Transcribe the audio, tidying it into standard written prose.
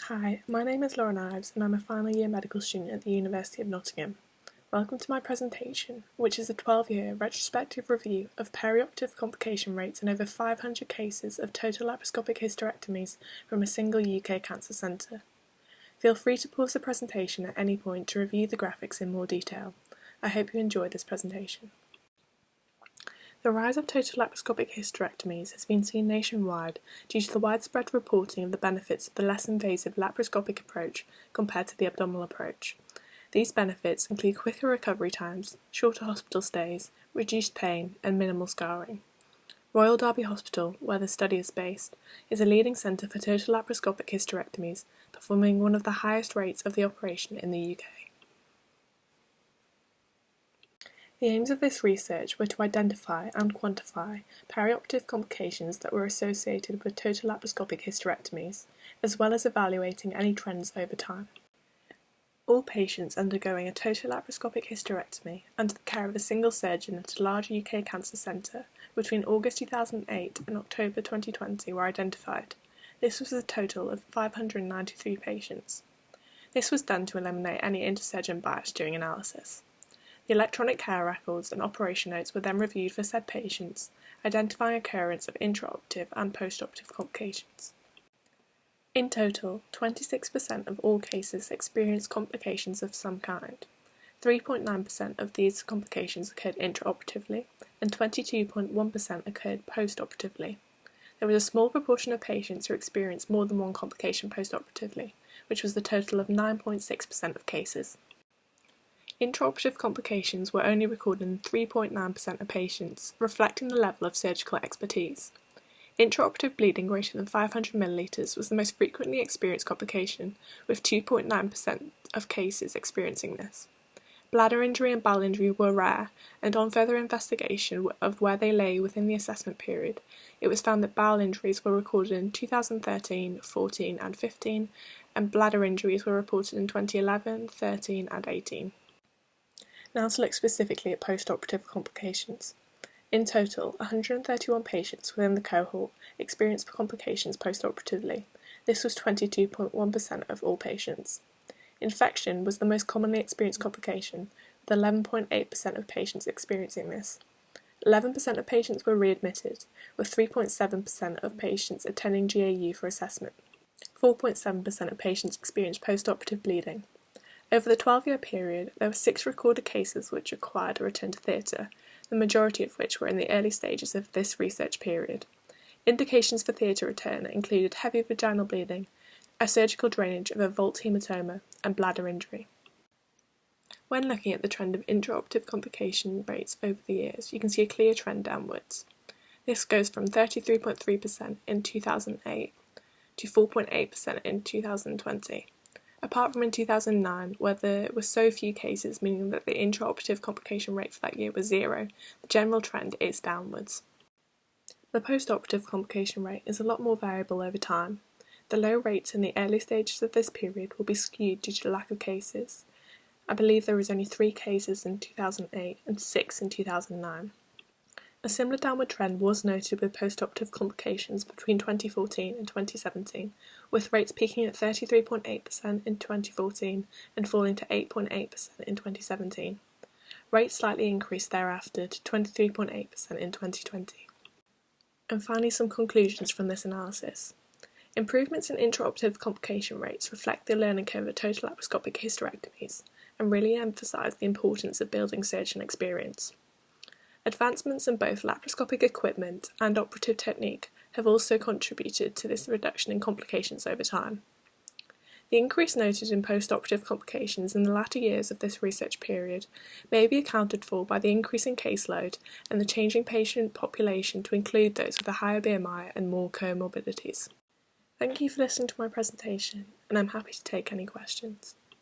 Hi, my name is Lauren Ives and I'm a final year medical student at the University of Nottingham. Welcome to my presentation, which is a 12-year retrospective review of perioperative complication rates in over 500 cases of total laparoscopic hysterectomies from a single UK cancer centre. Feel free to pause the presentation at any point to review the graphics in more detail. I hope you enjoy this presentation. The rise of total laparoscopic hysterectomies has been seen nationwide due to the widespread reporting of the benefits of the less invasive laparoscopic approach compared to the abdominal approach. These benefits include quicker recovery times, shorter hospital stays, reduced pain, and minimal scarring. Royal Derby Hospital, where the study is based, is a leading centre for total laparoscopic hysterectomies, performing one of the highest rates of the operation in the UK. The aims of this research were to identify and quantify perioperative complications that were associated with total laparoscopic hysterectomies, as well as evaluating any trends over time. All patients undergoing a total laparoscopic hysterectomy under the care of a single surgeon at a large UK cancer centre between August 2008 and October 2020 were identified. This was a total of 593 patients. This was done to eliminate any inter-surgeon bias during analysis. The electronic care records and operation notes were then reviewed for said patients, identifying occurrence of intraoperative and postoperative complications. In total, 26% of all cases experienced complications of some kind. 3.9% of these complications occurred intraoperatively, and 22.1% occurred postoperatively. There was a small proportion of patients who experienced more than one complication postoperatively, which was the total of 9.6% of cases. Intraoperative complications were only recorded in 3.9% of patients, reflecting the level of surgical expertise. Intraoperative bleeding greater than 500 ml was the most frequently experienced complication, with 2.9% of cases experiencing this. Bladder injury and bowel injury were rare, and on further investigation of where they lay within the assessment period, it was found that bowel injuries were recorded in 2013, 14 and 15, and bladder injuries were reported in 2011, 13 and 18. Now to look specifically at postoperative complications. In total, 131 patients within the cohort experienced complications postoperatively. This was 22.1% of all patients. Infection was the most commonly experienced complication, with 11.8% of patients experiencing this. 11% of patients were readmitted, with 3.7% of patients attending GAU for assessment. 4.7% of patients experienced postoperative bleeding. Over the 12-year period, there were 6 recorded cases which required a return to theatre, the majority of which were in the early stages of this research period. Indications for theatre return included heavy vaginal bleeding, a surgical drainage of a vault hematoma, and bladder injury. When looking at the trend of intraoperative complication rates over the years, you can see a clear trend downwards. This goes from 33.3% in 2008 to 4.8% in 2020. Apart from in 2009, where there were so few cases, meaning that the intraoperative complication rate for that year was 0, the general trend is downwards. The postoperative complication rate is a lot more variable over time. The low rates in the early stages of this period will be skewed due to the lack of cases. I believe there was only 3 cases in 2008 and 6 in 2009. A similar downward trend was noted with postoperative complications between 2014 and 2017, with rates peaking at 33.8% in 2014 and falling to 8.8% in 2017. Rates slightly increased thereafter to 23.8% in 2020. And finally, some conclusions from this analysis. Improvements in intraoperative complication rates reflect the learning curve of total laparoscopic hysterectomies and really emphasise the importance of building surgeon experience. Advancements in both laparoscopic equipment and operative technique have also contributed to this reduction in complications over time. The increase noted in postoperative complications in the latter years of this research period may be accounted for by the increasing caseload and the changing patient population to include those with a higher BMI and more comorbidities. Thank you for listening to my presentation, and I'm happy to take any questions.